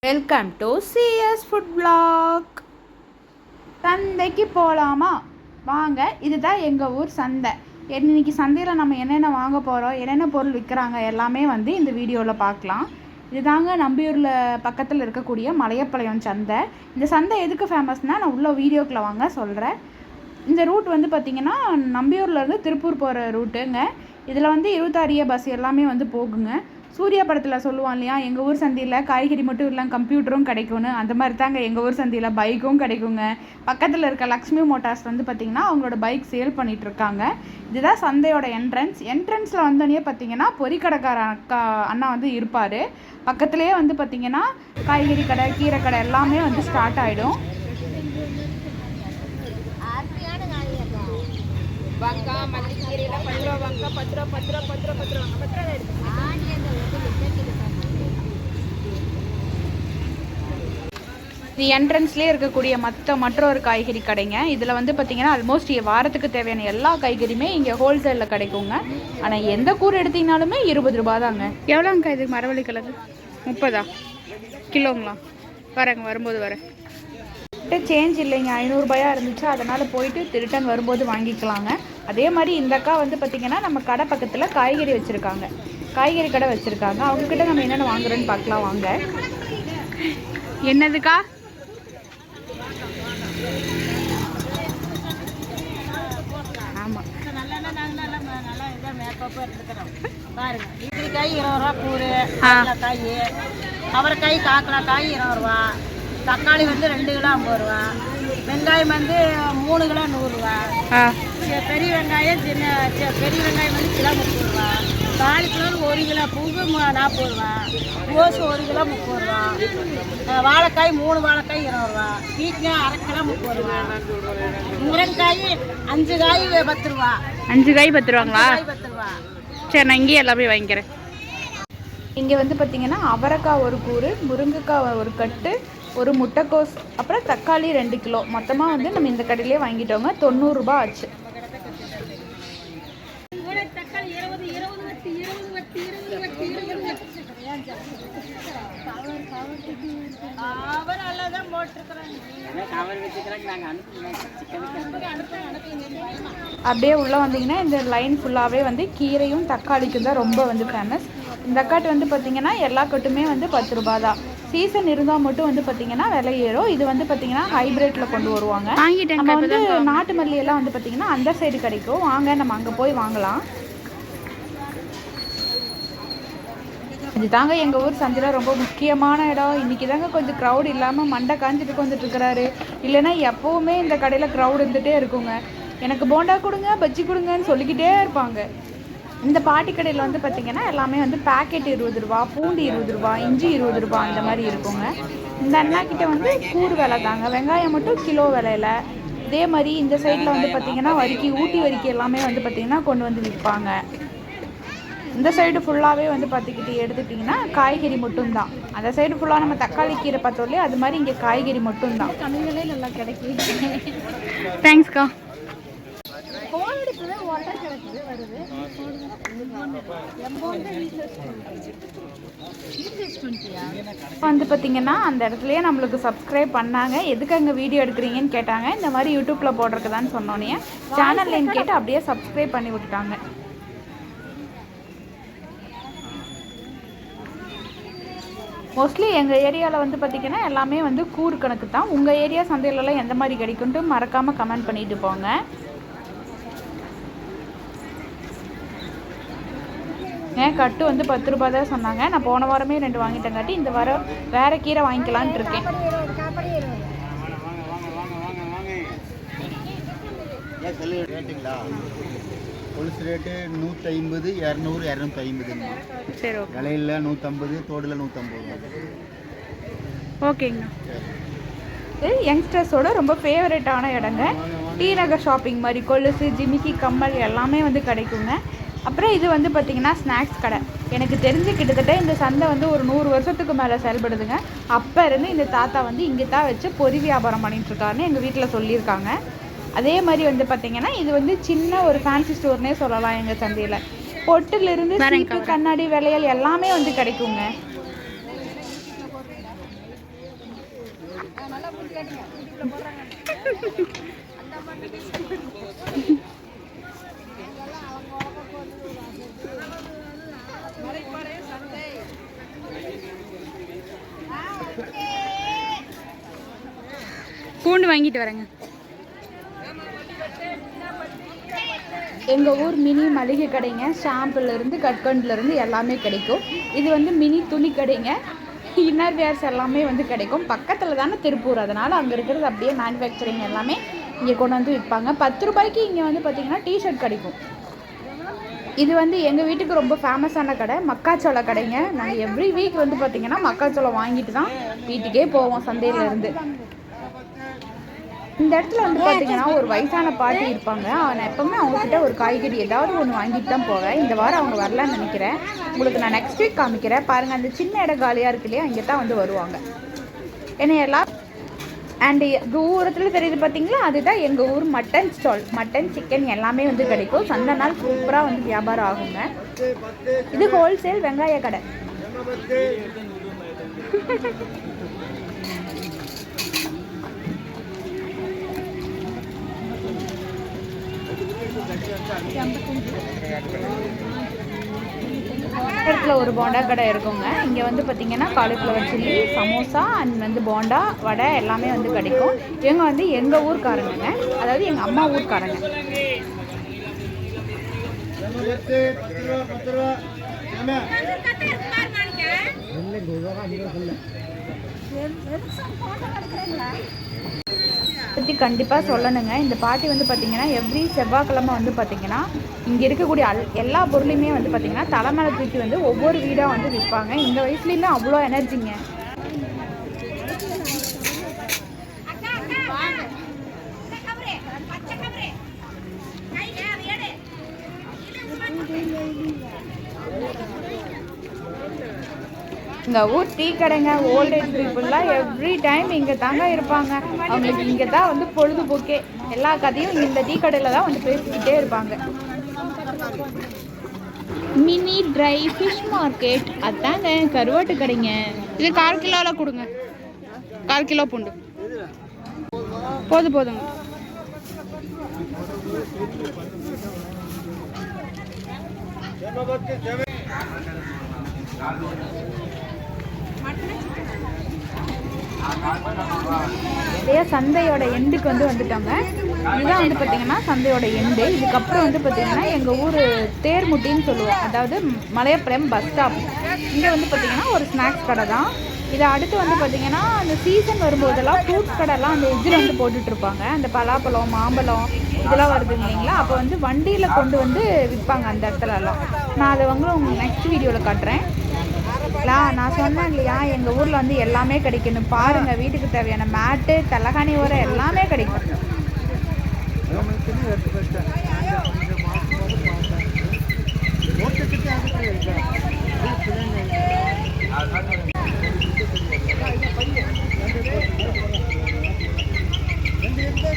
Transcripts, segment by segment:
Welcome to CS food block. சந்தைக்கு போகலாமா? வாங்க, இதுதான் எங்கள் ஊர் சந்தை. இன்றைக்கி சந்தையில் நம்ம என்னென்ன வாங்க போகிறோம், என்னென்ன பொருள் விற்கிறாங்க எல்லாமே இந்த வீடியோவில் பார்க்கலாம். இதுதாங்க நம்பியூரில் பக்கத்தில் இருக்கக்கூடிய மலையப்பாளையம் சந்தை. இந்த சந்தை எதுக்கு ஃபேமஸ்னால் நான் உள்ள வீடியோக்குள்ளே வாங்க சொல்கிறேன். இந்த ரூட் பார்த்திங்கன்னா நம்பியூர்லேருந்து திருப்பூர் போகிற ரூட்டுங்க. இதில் 26 பஸ் எல்லாமே போகுங்க. சூர்யா படத்தில் சொல்லுவான் இல்லையா, எங்கள் ஊர் சந்தையில் காய்கறி மட்டும் இல்லை கம்ப்யூட்டரும் கிடைக்கும்னு. அந்த மாதிரி தாங்க எங்கள் ஊர் சந்தையில் பைக்கும் கிடைக்குங்க. பக்கத்தில் இருக்க லக்ஷ்மி மோட்டார்ஸ் பார்த்திங்கன்னா அவங்களோட பைக் சேல் பண்ணிகிட்ருக்காங்க. இதுதான் சந்தையோட என்ட்ரன்ஸில் வந்தோடனே பார்த்திங்கன்னா பொரிக்கடைக்கார அண்ணா இருப்பார். பக்கத்துலேயே பார்த்திங்கன்னா காய்கறி கடை, கீரை கடை எல்லாமே ஸ்டார்ட் ஆகிடும். இது என்ட்ரன்ஸ்லேயே இருக்கக்கூடிய மற்றொரு காய்கறி கடைங்க. இதில் பார்த்திங்கன்னா ஆல்மோஸ்ட் வாரத்துக்கு தேவையான எல்லா காய்கறியுமே இங்கே ஹோல்சேலில் கிடைக்குங்க. ஆனால் எந்த கூறு எடுத்திங்கனாலுமே 20 ரூபா தாங்க. எவ்வளோங்க இது? மரவள்ளி கிழங்கு 30 கிலோங்களா? வரேங்க, வரும்போது வரேன். சேஞ்ச் இல்லைங்க, 500 ரூபாயா இருந்துச்சு. அதனால் போயிட்டு ரிட்டன் வரும்போது வாங்கிக்கலாங்க. அதே மாதிரி இந்த அக்கா பார்த்திங்கன்னா நம்ம கடை பக்கத்தில் காய்கறி வச்சுருக்காங்க, காய்கறி கடை வச்சுருக்காங்க. அவங்கக்கிட்ட நம்ம என்னென்ன வாங்குறோன்னு பார்க்கலாம் வாங்க. என்னதுக்கா? ஆமாம், பாருங்க, இட்லிக்காய் 20 ரூபா கூறு, காய் அவரைக்காய் காக்கலாக்காய் 20 ரூபா, தக்காளி 2 கிலோ 50 ரூபா, வெங்காயம் 3 கிலோ 100 ரூபா, பெரிய வெங்காயம் பெரிய வெங்காயம் கிலோ 30 ரூபா, காலிஃப்ளவர் 1 கிலோ பூவு 40 ரூபா, கோஸ் 1 கிலோ 30 ரூபா, வாழைக்காய் 3 வாழைக்காய் 20 ரூபா, பீக்கங்காய் அரை கிலோ 30 ரூபா, முருங்கைக்காய் 5 காய் 10 ரூபா. 5 காய் 10 ரூபாங்களா? 10 ரூபா. சரி, நான் இங்கேயே எல்லாமே வாங்கிக்கிறேன். இங்கே பார்த்திங்கன்னா அவரைக்காய் 1 கூறு, முருங்கைக்காய் 1 கட்டு, 1 முட்டைக்கோஸ், அப்புறம் தக்காளி 2 கிலோ. மொத்தமாக நம்ம இந்த கடையிலே வாங்கிட்டோங்க. 90 ரூபா ஆச்சு. அப்படியே உள்ளே வந்தீங்கன்னா இந்த லைன் ஃபுல்லாகவே கீரையும் தக்காளிக்கும் தான் ரொம்ப ஃபேமஸ். இந்த அக்காட்டு பார்த்திங்கன்னா எல்லா கட்டுமே 10 ரூபா தான். சீசன் இருந்தால் மட்டும் பார்த்திங்கன்னா விலை ஏறும். இது பார்த்திங்கன்னா ஹைப்ரேட்டில் கொண்டு வருவாங்க. நம்ம நாட்டு மல்லியெல்லாம் பார்த்திங்கன்னா அந்த சைடு கிடைக்கும். வாங்க, நம்ம அங்கே போய் வாங்கலாம். இது தாங்க எங்கள் ஊர் சந்தையில் ரொம்ப முக்கியமான இடம். இன்றைக்கி தாங்க கொஞ்சம் க்ரௌட் இல்லாமல் மண்டை காஞ்சிட்டு வந்துட்டுருக்கிறாரு. இல்லைன்னா எப்போவுமே இந்த கடையில் க்ரௌட் இருந்துகிட்டே இருக்குங்க. எனக்கு போண்டா கொடுங்க, பஜ்ஜி கொடுங்கன்னு சொல்லிக்கிட்டே இருப்பாங்க. இந்த பாட்டி கடையில் பார்த்திங்கன்னா எல்லாமே பேக்கெட் 20 ரூபா, பூண்டு 20 ரூபா, இஞ்சி 20 ரூபா இந்த மாதிரி இருக்குங்க. இந்த அண்ணா கிட்ட கூறு விலை தாங்க. வெங்காயம் மட்டும் கிலோ விலையில். இதே மாதிரி இந்த சைடில் பார்த்திங்கன்னா ஊட்டி வரிக்கி எல்லாமே பார்த்திங்கன்னா கொண்டு விற்பாங்க. இந்த சைடு ஃபுல்லாகவே பார்த்துக்கிட்டு எடுத்துட்டிங்கன்னா காய்கறி மட்டும்தான். அந்த சைடு ஃபுல்லாக நம்ம தக்காளி கீரை பார்த்தோம்லே அது மாதிரி இங்கே காய்கறி மட்டும்தான். கண்ணுங்களே நல்லா கிடைக்கும். தேங்க்ஸ்க்கா. பார்த்திங்கன்னா அந்த இடத்துலையே நம்மளுக்கு சப்ஸ்கிரைப் பண்ணாங்க. எதுக்கு அங்கே வீடியோ எடுக்கிறீங்கன்னு கேட்டாங்க. இந்த மாதிரி யூடியூப்பில் போடுறதுதான்னு சொன்னோன்னே சேனல் நேம் கேட்டு அப்படியே சப்ஸ்கிரைப் பண்ணி விட்டுட்டாங்க. மோஸ்ட்லி எங்கள் ஏரியாவில் பார்த்திங்கன்னா எல்லாமே கூறு கணக்கு தான். உங்கள் ஏரியா சந்தையிலலாம் எந்த மாதிரி கிடைக்குன்ட்டு மறக்காமல் கமெண்ட் பண்ணிட்டு போங்க. கட்டு 10 ரூபா தான் சொன்னாங்க. நான் போன வாரமே 2 வாங்கிட்டேங்காட்டி இந்த வாரம் வேறு கீரை வாங்கிக்கலான்ட்டு இருக்கேன். கொலுசு ரேட்டு 150, 200, 250. சரி, விலையில் 150, தோடில் 150. ஓகேங்க. இது யங்ஸ்டர்ஸோட ரொம்ப ஃபேவரட்டான இடங்க. டி நகர் ஷாப்பிங் மாதிரி கொலுசு, ஜிமிக்கி, கம்மல் எல்லாமே கிடைக்குங்க. அப்புறம் இது பார்த்திங்கன்னா ஸ்நாக்ஸ் கடை. எனக்கு தெரிஞ்சு கிட்டத்தட்ட இந்த சந்தை ஒரு 100 வருஷத்துக்கு மேலே செயல்படுதுங்க. அப்போ இருந்து இந்த தாத்தா இங்கே தான் வச்சு பொறி வியாபாரம் பண்ணிகிட்ருக்காருன்னு எங்கள் வீட்டில் சொல்லியிருக்காங்க. அதே மாதிரி பார்த்திங்கன்னா இது சின்ன ஒரு ஃபேன்சி ஸ்டோர்னே சொல்லலாம். எங்கள் சந்தையில் பொட்டிலிருந்து சீப்பு, கண்ணாடி, விளையல் எல்லாமே கிடைக்குங்க. நல்லா புரிஞ்சு காட்டுங்க யூடியூப்ல போடுறாங்க அந்த மாதிரி மலைப்பாறை சந்தை பூண்டு வாங்கிட்டு வரேங்க. எங்கள் ஊர் மினி மளிகை கடைங்க. ஷாம்புலேருந்து கட்கண்ட்லேருந்து எல்லாமே கிடைக்கும். இது வந்து மினி துணி கடைங்க. இன்னர் வேர்ஸ் எல்லாமே வந்து கிடைக்கும். பக்கத்தில் தானே திருப்பூர், அதனால் அங்கே இருக்கிறது அப்படியே மேனுஃபேக்சரிங் எல்லாமே இங்கே கொண்டு வந்து விற்பாங்க. 10 ரூபாய்க்கு இங்கே வந்து பார்த்திங்கன்னா டிஷர்ட் கிடைக்கும். இது வந்து எங்கள் வீட்டுக்கு ரொம்ப ஃபேமஸான கடை, மக்காச்சோள கடைங்க. நாங்கள் எவ்ரி வீக் வந்து பார்த்திங்கன்னா மக்காச்சோளம் வாங்கிட்டு தான் வீட்டுக்கே போவோம் சந்தையிலேருந்து. இந்த இடத்துல வந்து பார்த்தீங்கன்னா ஒரு வயசான பாட்டி இருப்பாங்க. நான் எப்போவுமே அவங்கக்கிட்ட ஒரு காய்கறி ஏதாவது ஒன்று வாங்கிட்டு தான் போவேன். இந்த வாரம் அவங்க வரலான்னு நினைக்கிறேன். உங்களுக்கு நான் நெக்ஸ்ட் வீக் காமிக்கிறேன் பாருங்கள். அந்த சின்ன இடம் காலியாக இருக்கு இல்லையா, இங்கே தான் வந்து வருவாங்க. ஏன்னா எல்லாம் அண்டு தூரத்தில் தெரியுது பார்த்தீங்களா, அதுதான் எங்கள் ஊர் மட்டன் ஸ்டால். மட்டன் சிக்கன் எல்லாமே வந்து கிடைக்கும். சந்தை நாள் சூப்பராக வந்து வியாபாரம் ஆகுங்க. இது ஹோல்சேல் வெங்காய கடை. இடத்துல ஒரு போண்டா கடை இருக்குங்க. இங்கே வந்து பார்த்தீங்கன்னா காலிஃப்ளவர் சில்லி, சமோசா அண்ட் வந்து போண்டா, வடை எல்லாமே வந்து கிடைக்கும். இவங்க வந்து எங்கள் ஊர்க்காரங்க, அதாவது எங்கள் அம்மா ஊர்க்காரங்க. பற்றி கண்டிப்பாக சொல்லணுங்க. இந்த பாட்டி வந்து பார்த்திங்கன்னா எவ்ரி செவ்வாய்க்கிழமை வந்து பார்த்திங்கன்னா இங்கே இருக்கக்கூடிய எல்லா பொருளையுமே வந்து பார்த்திங்கன்னா தலைமையில தூக்கி வந்து ஒவ்வொரு வீடாக வந்து விற்பாங்க. இந்த வயசுலேயுமே அவ்வளோ எனர்ஜிங்க. இந்த ஊர் டீ கடைங்க. ஓல்ட் ஏஜ் பீப்புளெலாம் எவ்ரி டைம் இங்கே தாங்க இருப்பாங்க. அவங்களுக்கு இங்கே தான் வந்து பொழுதுபோக்கே. எல்லா கதையும் இந்த டீ கடையில் தான் வந்து பேசிக்கிட்டே இருப்பாங்க. மினி ட்ரை ஃபிஷ் மார்க்கெட், அதாங்க கருவாட்டு கடைங்க. இது 1/4 கிலோவில் கொடுங்க. 1/4 கிலோ பூண்டு போதுங்க. சந்தையோட எண்டுக்கு வந்து வந்துட்டாங்க. இதுதான் வந்து பார்த்தீங்கன்னா சந்தையோட எண்டு. இதுக்கப்புறம் வந்து பார்த்தீங்கன்னா எங்கள் ஊர் தேர்முட்டின்னு சொல்லுவோம், அதாவது மலையப்பாளையம் பஸ் ஸ்டாப். இங்கே வந்து பார்த்தீங்கன்னா ஒரு ஸ்நாக்ஸ் கடை தான். இதை அடுத்து வந்து பார்த்தீங்கன்னா அந்த சீசன் வரும்போதெல்லாம் ஃப்ரூட்ஸ் கடைலாம் அந்த எஜ்ஜில் வந்து போட்டுட்ருப்பாங்க. அந்த பலாப்பழம், மாம்பழம் இதெல்லாம் வருது இல்லைங்களா, அப்போ வந்து வண்டியில் கொண்டு வந்து விற்பாங்க அந்த இடத்துலலாம். நான் அதை வந்து உங்களுக்கு நெக்ஸ்ட் வீடியோவில் காட்டுறேன். நான் சொன்னேன் இல்லையா, எங்கள் ஊரில் வந்து எல்லாமே கிடைக்கணும். பாருங்கள், வீட்டுக்கு தேவையான மேட்டு, தலகாணி உரம் எல்லாமே கிடைக்கும்.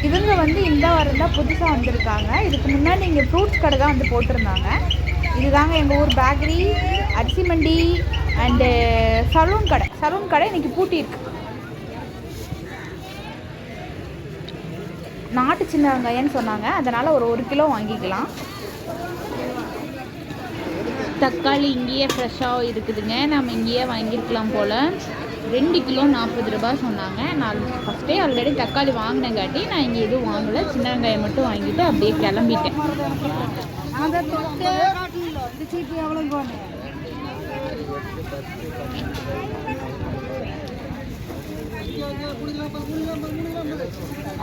இவங்க வந்து இந்த வாரம் தான் புதுசாக வந்திருக்காங்க. இதுக்கு முன்னாடி இங்கே ஃப்ரூட்ஸ் கடை தான் வந்து போட்டிருந்தாங்க. இதுதாங்க எங்கள் ஊர் பேக்கரி, அரிசி மண்டி அண்டு சலூன் கடை. சலூன் கடை இன்றைக்கி பூட்டி இருக்கு. நாட்டு சின்ன வெங்காயம்னு சொன்னாங்க, அதனால் ஒரு 1 கிலோ வாங்கிக்கலாம். தக்காளி இங்கேயே ஃப்ரெஷ்ஷாக இருக்குதுங்க. நம்ம இங்கேயே வாங்கியிருக்கலாம் போல். 2 கிலோ 40 ரூபாய் சொன்னாங்க. நான் ஃபஸ்ட்டே ஆல்ரெடி தக்காளி வாங்கினங்காட்டி நான் இங்கே எதுவும் வாங்கலை. சின்ன வெங்காயம் மட்டும் வாங்கிட்டு அப்படியே கிளம்பிட்டேன்.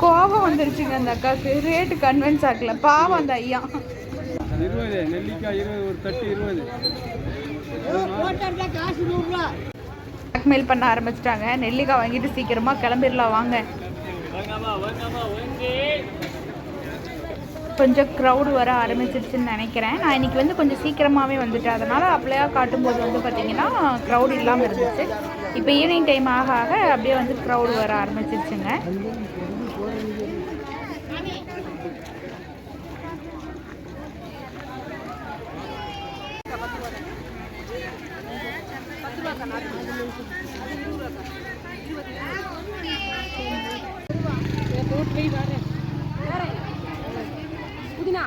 கோபம் வந்துருச்சுங்க அந்த அக்காவுக்கு. ரேட்டு கன்வின்ஸ் ஆகல. பாவம் அந்த ஐயா. 20 நெல்லிக்காய் 20, ஒரு தட்டு 20. பிளாக்மெயில் பண்ண ஆரம்பிச்சிட்டாங்க. நெல்லிக்காய் வாங்கிட்டு சீக்கிரமாக கிளம்பிடலாம் வாங்க. கொஞ்சம் க்ரௌடு வர ஆரம்பிச்சிருச்சுன்னு நினைக்கிறேன். நான் இன்றைக்கி வந்து கொஞ்சம் சீக்கிரமாகவே வந்துட்டேன். அதனால் அப்படியே காட்டும்போது வந்து பார்த்திங்கன்னா க்ரௌடு இல்லாமல் இருந்துச்சு. இப்போ ஈவினிங் டைம் ஆக ஆக அப்படியே வந்து க்ரௌடு வர ஆரம்பிச்சிருச்சுங்க. புதினா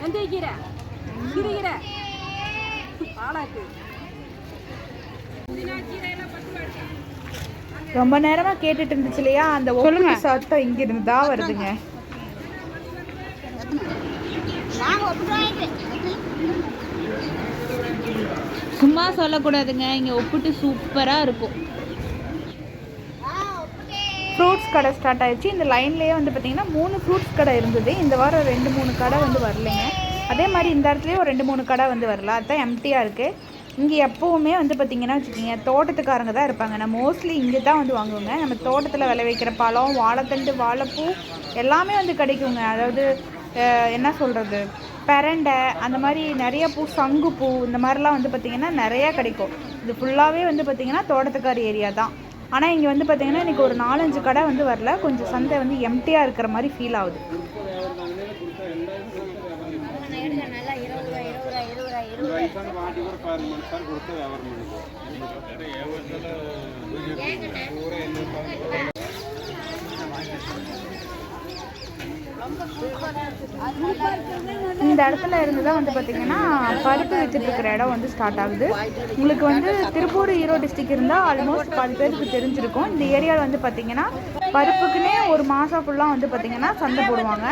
வெந்தயக்கீரை சிறுகீரை பாலாக்கு ரொம்ப நேரமா கேட்டுட்டு இருந்துச்சு இல்லையா, அந்த ஒழுங்கு சத்தம் இங்க இருந்து தான் வருதுங்க. சும்மா சொல்லக்கூடாதுங்க, இங்க ஒப்பிட்டு சூப்பரா இருக்கும். ஃப்ரூட்ஸ் கடை ஸ்டார்ட் ஆயிடுச்சு. இந்த லைன்லேயே வந்து பார்த்தீங்கன்னா 3 ஃப்ரூட்ஸ் கடை இருந்தது. இந்த வாரம் 2-3 கடை வந்து வரலைங்க. அதே மாதிரி இந்த இடத்துலையும் ஒரு 2-3 கடை வந்து வரல. அதுதான் எம்டியாக இருக்குது. இங்கே எப்போவுமே வந்து பார்த்திங்கன்னா வச்சுக்கிங்க, தோட்டத்துக்காரங்க தான் இருப்பாங்க. நான் மோஸ்ட்லி இங்கே தான் வந்து வாங்குவோங்க. நம்ம தோட்டத்தில் விளைவிக்கிற பழம், வாழைத்தண்டு, வாழைப்பூ எல்லாமே வந்து கிடைக்குங்க. அதாவது என்ன சொல்கிறது, பெரண்டை அந்த மாதிரி நிறைய பூ, சங்குப்பூ இந்த மாதிரிலாம் வந்து பார்த்திங்கன்னா நிறையா கிடைக்கும். இது ஃபுல்லாகவே வந்து பார்த்திங்கன்னா தோட்டத்துக்கார ஏரியா தான். ஆனால் இங்கே வந்து பார்த்திங்கன்னா இன்றைக்கி ஒரு 4-5 கடை வந்து வரல. கொஞ்சம் சந்தை வந்து எம்டியாக இருக்கிற மாதிரி ஃபீல் ஆகுது. இந்த இடத்துல இருந்து தான் வந்து பார்த்திங்கன்னா பருப்பு வித்துட்டு இருக்கிற இடம் வந்து ஸ்டார்ட் ஆகுது. உங்களுக்கு வந்து திருப்பூர், ஈரோடு டிஸ்ட்ரிக்ட் இருந்தால் ஆல்மோஸ்ட் 10 பேருக்கு தெரிஞ்சிருக்கும். இந்த ஏரியாவில் வந்து பார்த்திங்கன்னா பருப்புக்குன்னே ஒரு மாதம் ஃபுல்லாக வந்து பார்த்திங்கன்னா சந்தை போடுவாங்க.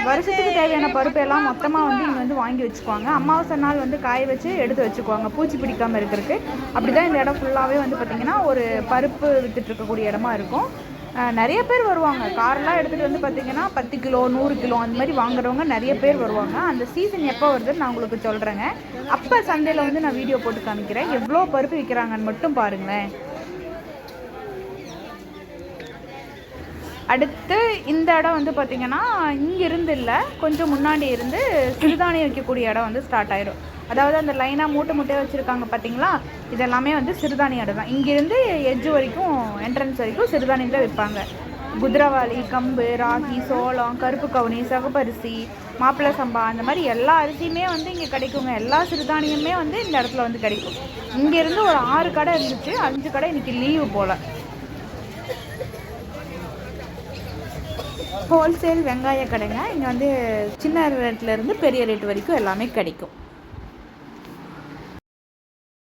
வருஷத்துக்கு தேவையான பருப்பு எல்லாம் மொத்தமாக வந்து இங்கே வந்து வாங்கி வச்சுக்குவாங்க. அமாவாசை நாள் வந்து காய வச்சு எடுத்து வச்சுக்குவாங்க, பூச்சி பிடிக்காமல் இருக்கிறதுக்கு. அப்படி தான் இந்த இடம் ஃபுல்லாகவே வந்து பார்த்திங்கன்னா ஒரு பருப்பு வித்துட்டு இருக்கக்கூடிய இடமா இருக்கும். நிறைய பேர் வருவாங்க. காரெலாம் எடுத்துகிட்டு வந்து பார்த்திங்கன்னா 10 கிலோ 100 கிலோ அந்த மாதிரி வாங்குறவங்க நிறைய பேர் வருவாங்க. அந்த சீசன் எப்போ வருதுன்னு நான் உங்களுக்கு சொல்கிறேங்க. அப்போ சந்தையில் வந்து நான் வீடியோ போட்டு காமிக்கிறேன். எவ்வளோ பருப்பு விற்கிறாங்கன்னு மட்டும் பாருங்களேன். அடுத்து இந்த இடம் வந்து பார்த்திங்கன்னா இங்கிருந்து இல்லை, கொஞ்சம் முன்னாடி இருந்து சிறுதானியம் வைக்கக்கூடிய இடம் வந்து ஸ்டார்ட் ஆயிடும். அதாவது அந்த லைனாக மூட்டையாக வச்சுருக்காங்க பார்த்தீங்களா, இதெல்லாமே வந்து சிறுதானியம் இடம் தான். இங்கேருந்து எட்ஜு வரைக்கும், என்ட்ரன்ஸ் வரைக்கும் சிறுதானியம் தான் விற்பாங்க. குதிரவாளி, கம்பு, ராகி, சோளம், கருப்பு கவுனி, சகப்பரிசி, மாப்பிள்ளை சம்பா அந்த மாதிரி எல்லா அரிசியுமே வந்து இங்கே கிடைக்குங்க. எல்லா சிறுதானியமே வந்து இந்த இடத்துல வந்து கிடைக்கும். இங்கேருந்து ஒரு 6 கடை இருந்துச்சு, 5 கடை இன்றைக்கி லீவு போல். ஹோல்சேல் வெங்காய கடைங்க. இங்கே வந்து சின்ன ரேட்லேருந்து பெரிய ரேட் வரைக்கும் எல்லாமே கிடைக்கும்.